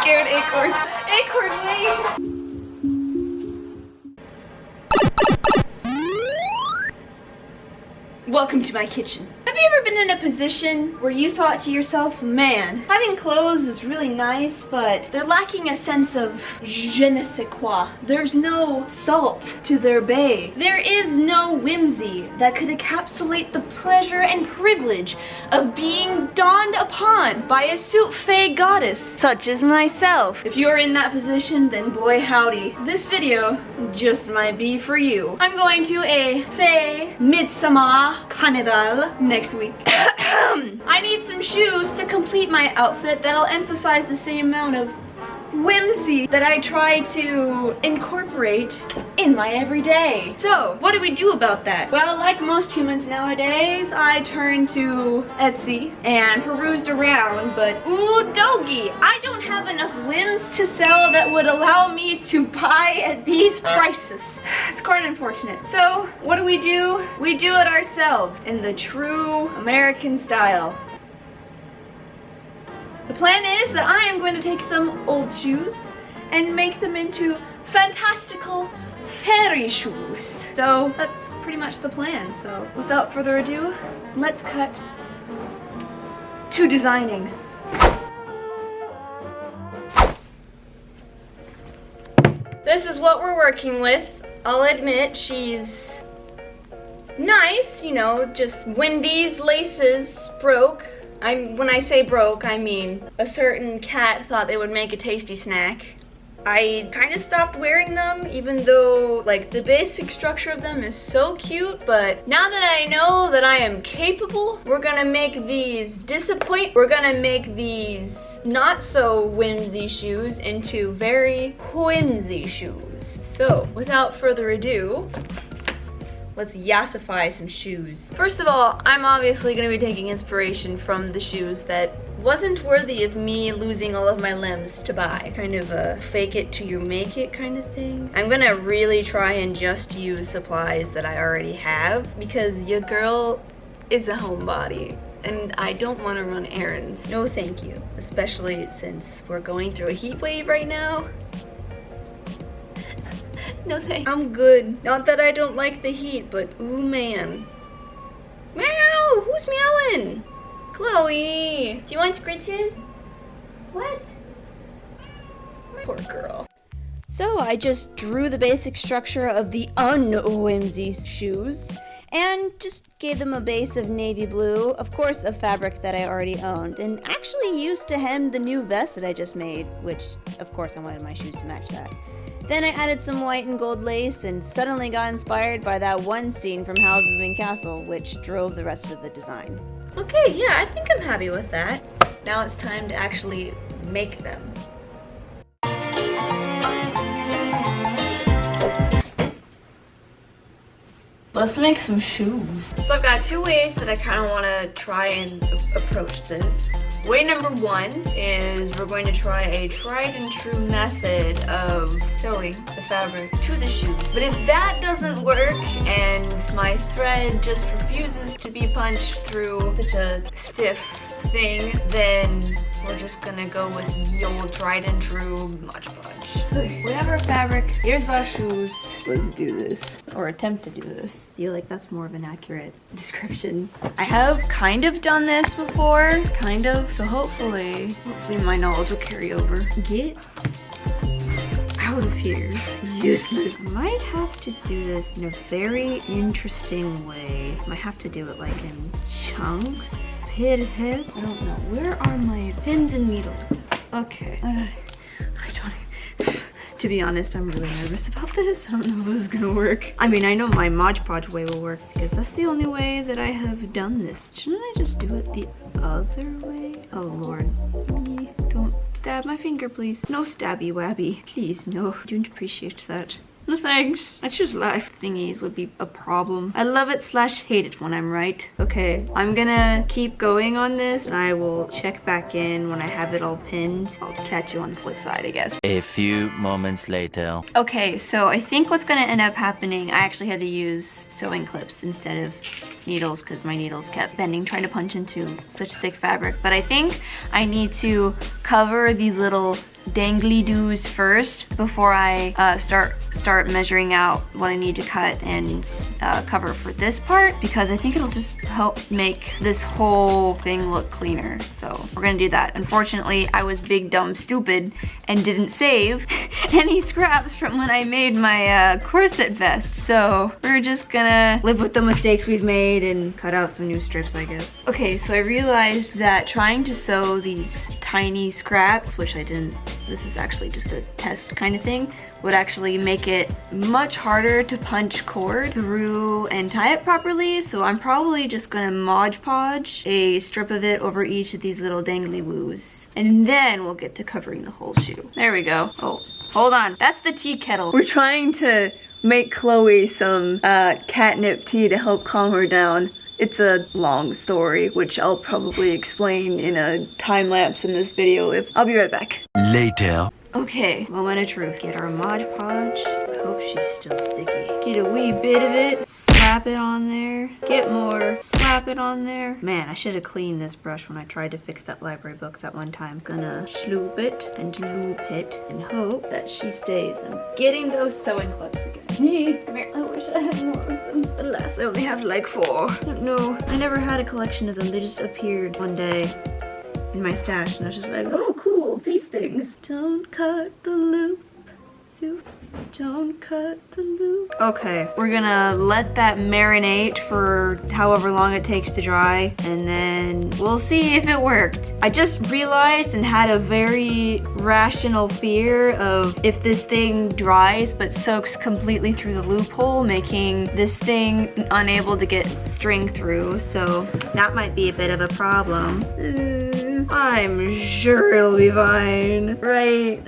scared acorn. Acorn, wait! Welcome to my kitchen. Have you ever been in a position where you thought to yourself, man, having clothes is really nice, but they're lacking a sense of je ne sais quoi. There's no salt to their bay. There is no whimsy that could encapsulate the pleasure and privilege of being dawned upon by a soup-fae goddess such as myself. If you're in that position, then boy howdy, this video just might be for you. I'm going to a fae midsummer carnival next week. I need some shoes to complete my outfit that'll emphasize the same amount of whimsy that I try to incorporate in my everyday. So, what do we do about that? Well, like most humans nowadays, I turned to Etsy and perused around, but ooh doggy, I don't have enough limbs to sell that would allow me to buy at these prices. It's quite unfortunate. So, what do? We do it ourselves in the true American style. The plan is that I am going to take some old shoes and make them into fantastical fairy shoes. So that's pretty much the plan. So without further ado, let's cut to designing. This is what we're working with. I'll admit she's nice, you know, just Wendy's laces broke. When I say broke, I mean a certain cat thought they would make a tasty snack. I kind of stopped wearing them, even though like the basic structure of them is so cute, but now that I know that I am capable, we're gonna make these not so whimsy shoes into very whimsy shoes. So without further ado, let's yassify some shoes. First of all, I'm obviously gonna be taking inspiration from the shoes that wasn't worthy of me losing all of my limbs to buy. Kind of a fake it till you make it kind of thing. I'm gonna really try and just use supplies that I already have because your girl is a homebody and I don't want to run errands. No thank you, especially since we're going through a heat wave right now. No thanks. I'm good. Not that I don't like the heat, but ooh man. Meow! Who's meowing? Chloe! Do you want scritches? What? Poor girl. So I just drew the basic structure of the unwhimsy shoes and just gave them a base of navy blue, of course a fabric that I already owned, and actually used to hem the new vest that I just made, which of course I wanted my shoes to match that. Then I added some white and gold lace and suddenly got inspired by that one scene from Howl's Moving Castle, which drove the rest of the design. Okay, yeah, I think I'm happy with that. Now it's time to actually make them. Let's make some shoes. So I've got two ways that I kind of want to try and approach this. Way number one is we're going to try a tried and true method of sewing the fabric to the shoes. But if that doesn't work and my thread just refuses to be punched through such a stiff thing, then we're just gonna go with the old tried and true Mod Podge. We have our fabric, here's our shoes. Let's do this, or attempt to do this. I feel like that's more of an accurate description. I have kind of done this before, so hopefully my knowledge will carry over. Get out of here, useless. I might have to do this in a very interesting way. I might have to do it like in chunks. I don't know. Where are my pins and needles? Okay. To be honest, I'm really nervous about this. I don't know if this is gonna work. I mean, I know my Mod Podge way will work because that's the only way that I have done this. Shouldn't I just do it the other way? Oh Lord. Don't stab my finger, please. No stabby wabby. Please, no. I don't appreciate that. No thanks. I choose life. Thingies would be a problem. I love it / hate it when I'm right. Okay, I'm gonna keep going on this and I will check back in when I have it all pinned. I'll catch you on the flip side, I guess. A few moments later. Okay, so I think what's gonna end up happening, I actually had to use sewing clips instead of needles because my needles kept bending trying to punch into such thick fabric. But I think I need to cover these little dangly doos first before I start measuring out what I need to cut and cover for this part, because I think it'll just help make this whole thing look cleaner. So we're gonna do that. Unfortunately, I was big dumb stupid and didn't save any scraps from when I made my corset vest, so we're just gonna live with the mistakes we've made and cut out some new strips, I guess. Okay, so I realized that trying to sew these tiny scraps, which I didn't, this is actually just a test kind of thing, would actually make it much harder to punch cord through and tie it properly. So I'm probably just gonna Mod Podge a strip of it over each of these little dangly woos. And then we'll get to covering the whole shoe. There we go. Oh, hold on. That's the tea kettle. We're trying to make Chloe some catnip tea to help calm her down. It's a long story, which I'll probably explain in a time lapse in this video. I'll be right back. Later. Okay, moment of truth. Get our Mod Podge. I hope she's still sticky. Get a wee bit of it. Slap it on there. Get more. Slap it on there. Man, I should have cleaned this brush when I tried to fix that library book that one time. Gonna sloop it and loop it and hope that she stays. I'm getting those sewing clips again. Come here. I wish I had more of them. Alas, I only have like 4. No, I never had a collection of them. They just appeared one day in my stash and I was just like, oh cool, these things. Don't cut the loop, Sue. Don't cut the loop. Okay, we're gonna let that marinate for however long it takes to dry, and then we'll see if it worked. I just realized and had a very rational fear of if this thing dries but soaks completely through the loophole, making this thing unable to get string through, so that might be a bit of a problem. I'm sure it'll be fine, right?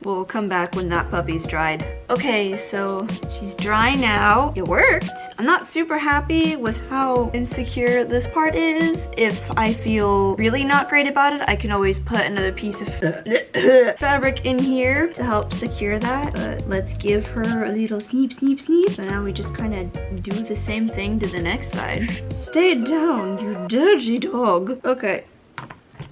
We'll come back when that puppy's dried. Okay, so she's dry now. It worked. I'm not super happy with how insecure this part is. If I feel really not great about it, I can always put another piece of fabric in here to help secure that. But let's give her a little sneep, sneep, sneep. So now we just kind of do the same thing to the next side. Stay down, you dirty dog. Okay.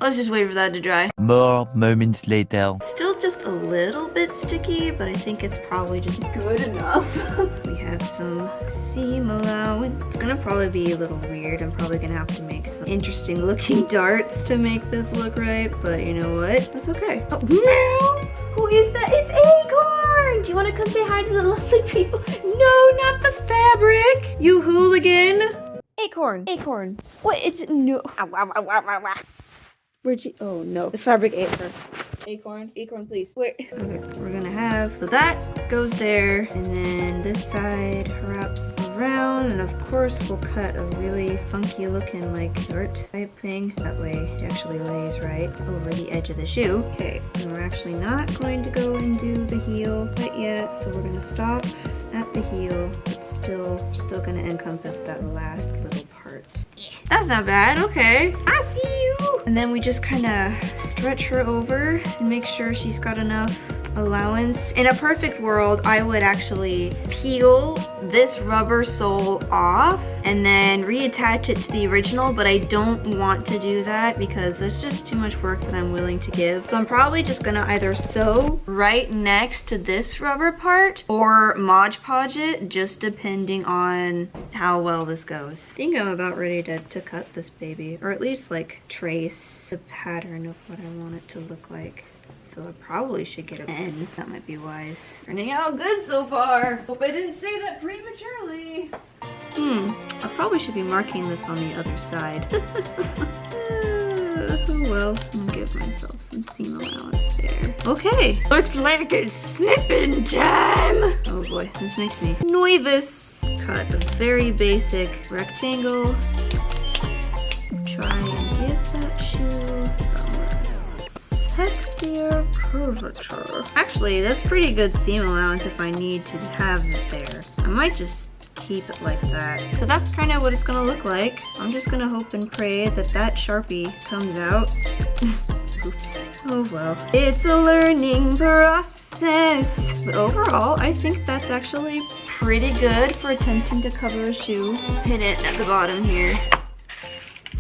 Let's just wait for that to dry. More moments later. Still just a little bit sticky, but I think it's probably just good enough. We have some seam allowance. It's gonna probably be a little weird. I'm probably gonna have to make some interesting looking darts to make this look right, but you know what? That's okay. Oh, no! Who is that? It's Acorn! Do you wanna come say hi to the lovely people? No, not the fabric! You hooligan! Acorn, Acorn. What? It's no. Ow, ow, ow, ow, ow, ow. Where'd she? Oh no, the fabric ate her. Acorn, Acorn, please. Wait. Okay, we're gonna have, so that goes there, and then this side wraps around, and of course we'll cut a really funky looking like dart type thing. That way it actually lays right over the edge of the shoe. Okay, and we're actually not going to go and do the heel quite yet, so we're gonna stop at the heel, but we're still gonna encompass that last little part. Yeah, that's not bad. Okay, I see you. And then we just kind of stretch her over and make sure she's got enough allowance. In a perfect world, I would actually peel this rubber sole off and then reattach it to the original, but I don't want to do that because there's just too much work that I'm willing to give. So I'm probably just gonna either sew right next to this rubber part or Mod Podge it, just depending on how well this goes. I think I'm about ready to cut this baby, or at least like trace the pattern of what I want it to look like. So I probably should get a pen. That might be wise. Turning out good so far. Hope I didn't say that prematurely. I probably should be marking this on the other side. Oh well, I'll give myself some seam allowance there. Okay, looks like it's snipping time. Oh boy, this makes me nervous. Cut a very basic rectangle. Try and give that shoe some sexier curvature. Actually, that's pretty good seam allowance if I need to have it there. I might just keep it like that. So that's kind of what it's gonna look like. I'm just gonna hope and pray that that Sharpie comes out. Oops. Oh well. It's a learning process. But overall, I think that's actually pretty good for attempting to cover a shoe. Pin it at the bottom here.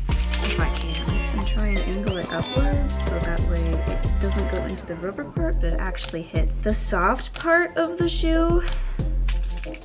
If I can. And try and angle it upwards so that way it doesn't go into the rubber part, but it actually hits the soft part of the shoe.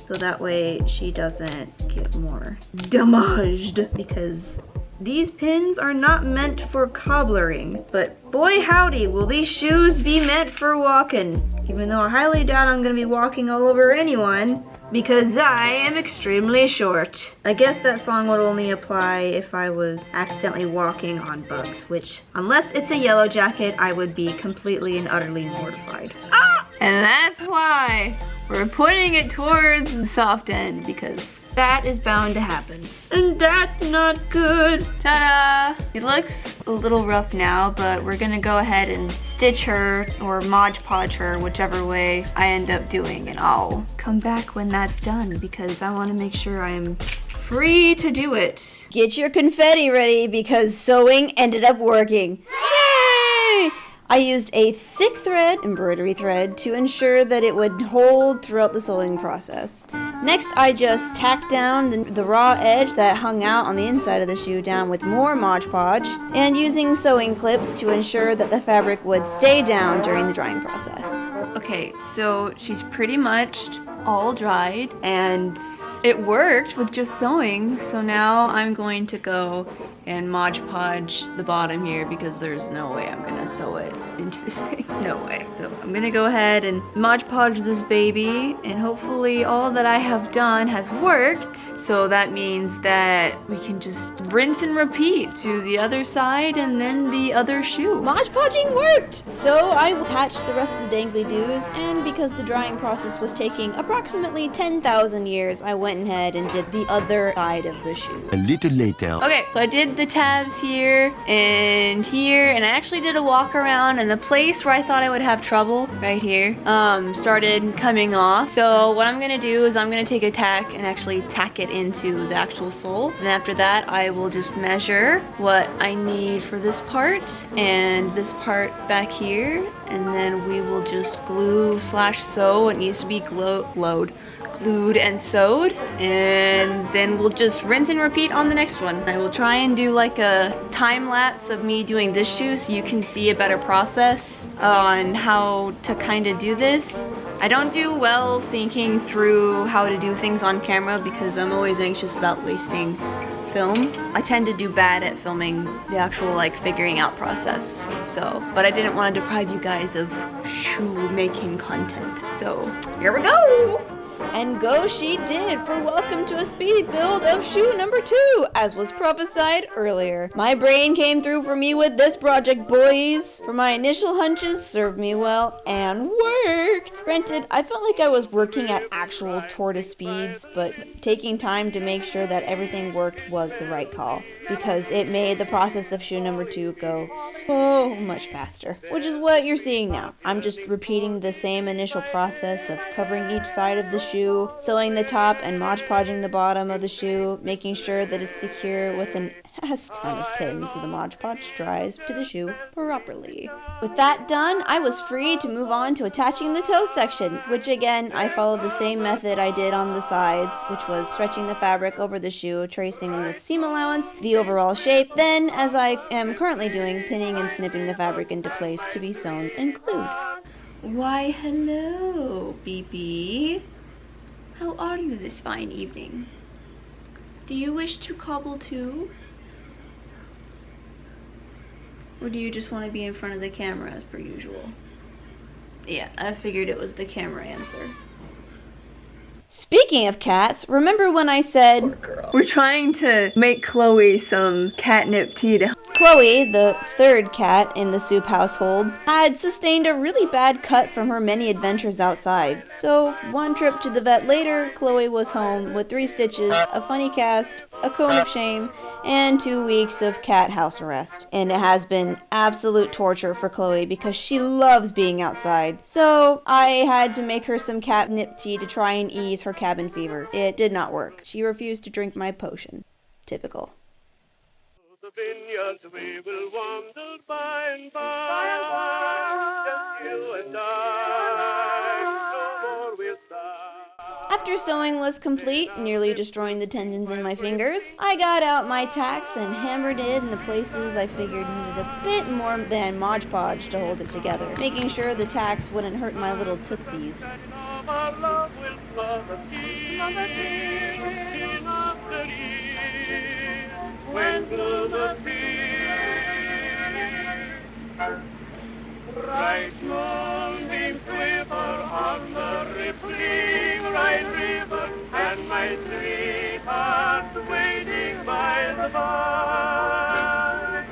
So that way she doesn't get more damaged, because these pins are not meant for cobblering, but boy howdy will these shoes be meant for walking. Even though I highly doubt I'm gonna be walking all over anyone, because I am extremely short. I guess that song would only apply if I was accidentally walking on bugs, which, unless it's a yellow jacket, I would be completely and utterly mortified. Ah! And that's why we're putting it towards the soft end, because that is bound to happen. And that's not good. Ta-da! It looks a little rough now, but we're gonna go ahead and stitch her or Mod Podge her, whichever way I end up doing, and I'll come back when that's done because I want to make sure I'm free to do it. Get your confetti ready because sewing ended up working. Yay! I used a thick thread, embroidery thread, to ensure that it would hold throughout the sewing process. Next, I just tacked down the raw edge that hung out on the inside of the shoe down with more Mod Podge, and using sewing clips to ensure that the fabric would stay down during the drying process. Okay, so she's pretty much all dried, and it worked with just sewing, so now I'm going to go and Mod Podge the bottom here because there's no way I'm gonna sew it into this thing. No way. So I'm gonna go ahead and Mod Podge this baby, and hopefully all that I have done has worked. So that means that we can just rinse and repeat to the other side and then the other shoe. Mod Podging worked! So I attached the rest of the dangly doos, and because the drying process was taking approximately 10,000 years, I went ahead and did the other side of the shoe. A little later. Okay, so I did the tabs here, and I actually did a walk around, and the place where I thought I would have trouble, right here, started coming off. So what I'm gonna do is I'm gonna take a tack and actually tack it into the actual sole, and after that I will just measure what I need for this part and this part back here, and then we will just glue / sew. It needs to be glued and sewed, and then we'll just rinse and repeat on the next one. I will try and do like a time lapse of me doing this shoe so you can see a better process on how to kind of do this. I don't do well thinking through how to do things on camera because I'm always anxious about wasting film. I tend to do bad at filming the actual like figuring out process. So, but I didn't want to deprive you guys of shoe making content. So here we go. And go she did for welcome to a speed build of shoe number 2, as was prophesied earlier. My brain came through for me with this project, boys. For my initial hunches served me well and worked. Granted, I felt like I was working at actual tortoise speeds, but taking time to make sure that everything worked was the right call, because it made the process of shoe number 2 go so much faster, which is what you're seeing now. I'm just repeating the same initial process of covering each side of the shoe, sewing the top and Mod Podging the bottom of the shoe, making sure that it's secure with an ass ton of pins so the Mod Podge dries to the shoe properly. With that done, I was free to move on to attaching the toe section, which again, I followed the same method I did on the sides, which was stretching the fabric over the shoe, tracing with seam allowance the overall shape, then, as I am currently doing, pinning and snipping the fabric into place to be sewn and glued. Why, hello, BB. How are you this fine evening? Do you wish to cobble too? Or do you just want to be in front of the camera as per usual? Yeah, I figured it was the camera answer. Speaking of cats, remember when I said... Poor girl. We're trying to make Chloe some catnip tea to... Chloe, the third cat in the Soup household, had sustained a really bad cut from her many adventures outside. So, one trip to the vet later, Chloe was home with 3 stitches, a funny cast, a cone of shame, and 2 weeks of cat house arrest. And it has been absolute torture for Chloe because she loves being outside. So I had to make her some catnip tea to try and ease her cabin fever. It did not work. She refused to drink my potion. Typical. The vineyards we will wander by and by, just you and I, no more we'll sigh. After sewing was complete, nearly destroying the tendons in my fingers, I got out my tacks and hammered it in the places I figured needed a bit more than Mod Podge to hold it together, making sure the tacks wouldn't hurt my little tootsies. Our love will flourish, in after year, when bloom the field. Bright moonbeam quiver on the rippling Rhine River, and my sweetheart waiting by the bar.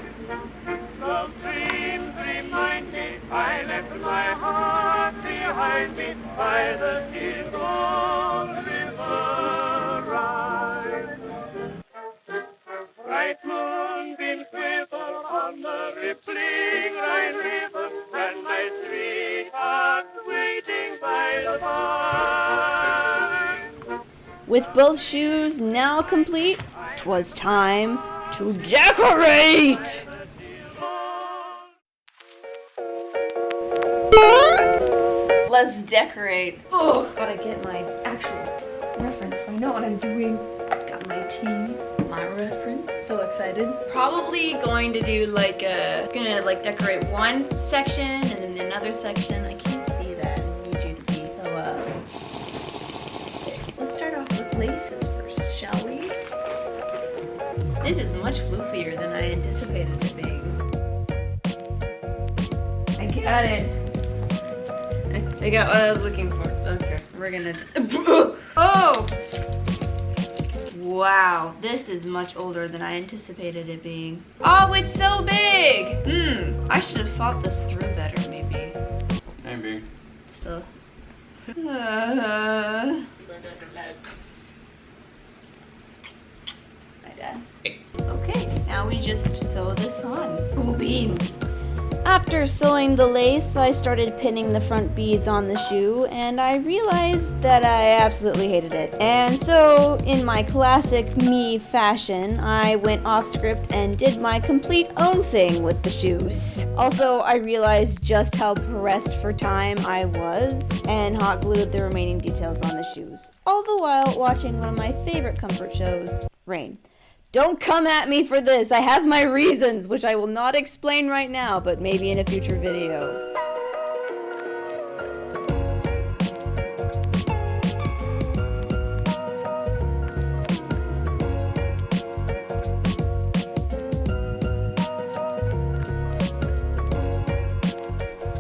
Love's dreams remind me I left my heart behind me by the Tyrol River Rhine. Bright moonbeam quiver on the rippling Rhine River, and my sweetheart waiting by the bar. With both shoes now complete, 'twas time to decorate! Let's decorate. Oh, gotta get my actual reference so I know what I'm doing. Got my tea, my reference. So excited. Probably going to do gonna decorate one section and then another section. I can't see that. I need you to be. So, let's start off with laces first, shall we? This is much floofier than I anticipated it being. I got it. I got what I was looking for. Okay, we're gonna. Oh! Wow, this is much older than I anticipated it being. Oh, it's so big! I should have thought this through better, maybe. Maybe. Still. My dad. Okay, now we just sew this on. Cool beans. After sewing the lace, I started pinning the front beads on the shoe, and I realized that I absolutely hated it. And so, in my classic me fashion, I went off script and did my complete own thing with the shoes. Also, I realized just how pressed for time I was, and hot glued the remaining details on the shoes, all the while watching one of my favorite comfort shows, Rain. Don't come at me for this. I have my reasons, which I will not explain right now, but maybe in a future video.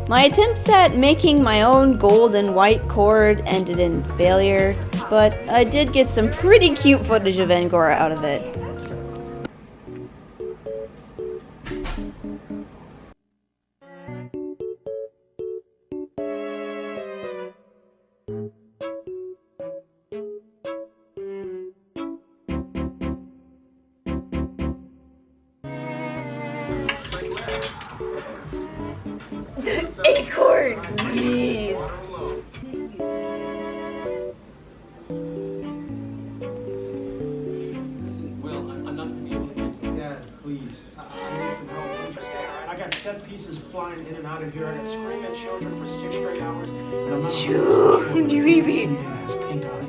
My attempts at making my own gold and white cord ended in failure, but I did get some pretty cute footage of Angora out of it. Acorn, please. Listen, Will, I'm not gonna be able to get you. Dad, please. I need some help. I got set pieces flying in and out of here. I got screaming children for 6 straight hours. And I'm not pink eye.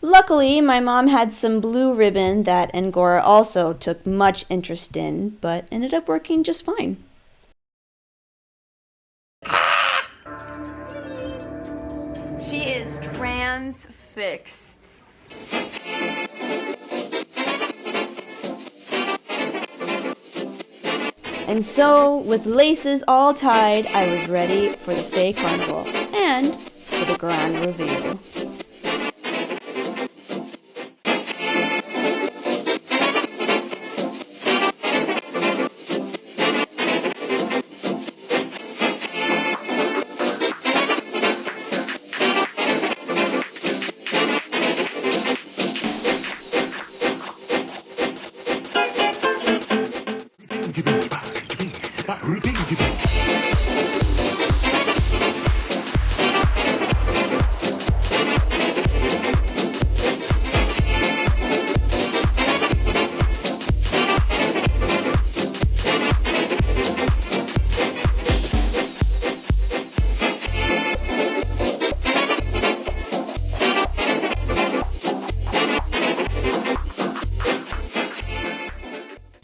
Luckily, my mom had some blue ribbon that Angora also took much interest in, but ended up working just fine. She is transfixed. And so, with laces all tied, I was ready for the Fae Carnival and for the grand reveal.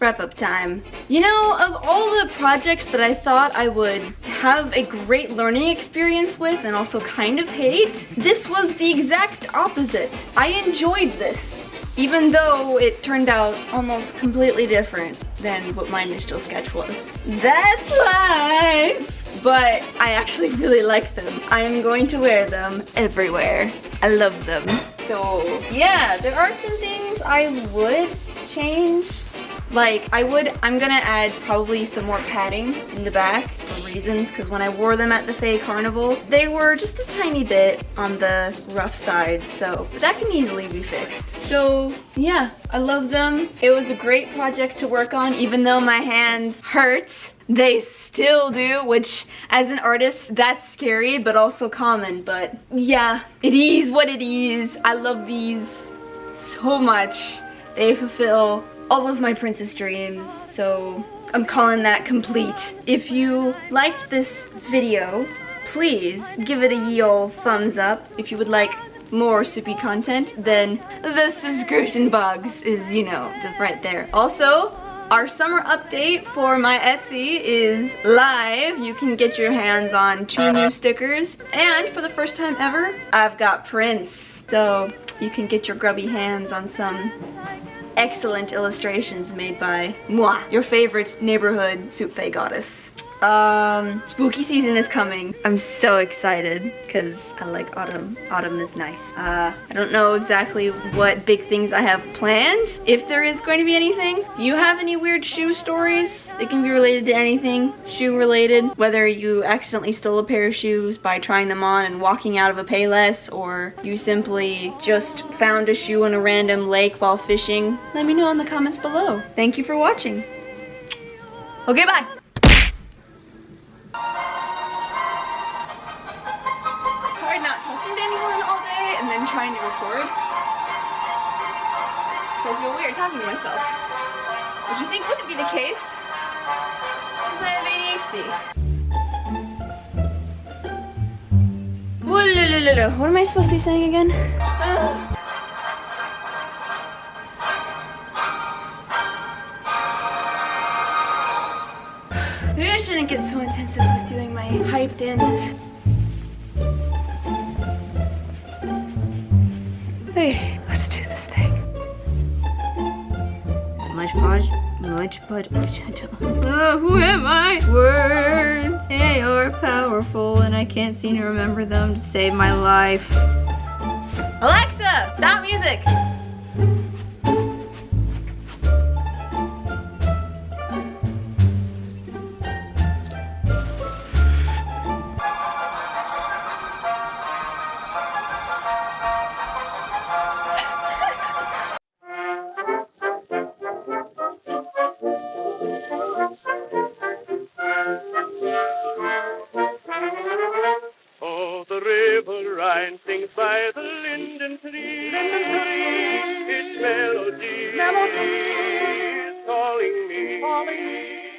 Wrap-up time. You know, of all the projects that I thought I would have a great learning experience with and also kind of hate, this was the exact opposite. I enjoyed this, even though it turned out almost completely different than what my initial sketch was. That's life! But I actually really like them. I am going to wear them everywhere. I love them. So yeah, there are some things I would change. Like I'm gonna add probably some more padding in the back for reasons, because when I wore them at the Faye Carnival, they were just a tiny bit on the rough side, so that can easily be fixed. So yeah, I love them. It was a great project to work on, even though my hands hurt. They still do, which as an artist, that's scary, but also common. But yeah, it is what it is. I love these so much. They fulfill all of my princess dreams, so I'm calling that complete. If you liked this video, please give it a ye ol' thumbs up. If you would like more Soupy content, then the subscription box is, you know, just right there. Also, our summer update for my Etsy is live. You can get your hands on 2 new stickers, and for the first time ever, I've got prints. So you can get your grubby hands on some excellent illustrations made by moi, your favorite neighborhood Soup Fae goddess. Spooky season is coming. I'm so excited because I like autumn. Autumn is nice. I don't know exactly what big things I have planned, if there is going to be anything. Do you have any weird shoe stories? They can be related to anything shoe related, whether you accidentally stole a pair of shoes by trying them on and walking out of a Payless, or you simply just found a shoe in a random lake while fishing. Let me know in the comments below. Thank you for watching. Okay, bye. Hard not talking to anyone all day and then trying to record. I feel weird talking to myself. Which you think wouldn't be the case, because I have ADHD. What am I supposed to be saying again? Maybe I shouldn't get so intensive with doing my hype dances. Hey, let's do this thing. Who am I? Words, they are powerful and I can't seem to remember them to save my life. Alexa, stop music! Oh, the river Rhine sings by the linden tree. Its melody is calling me.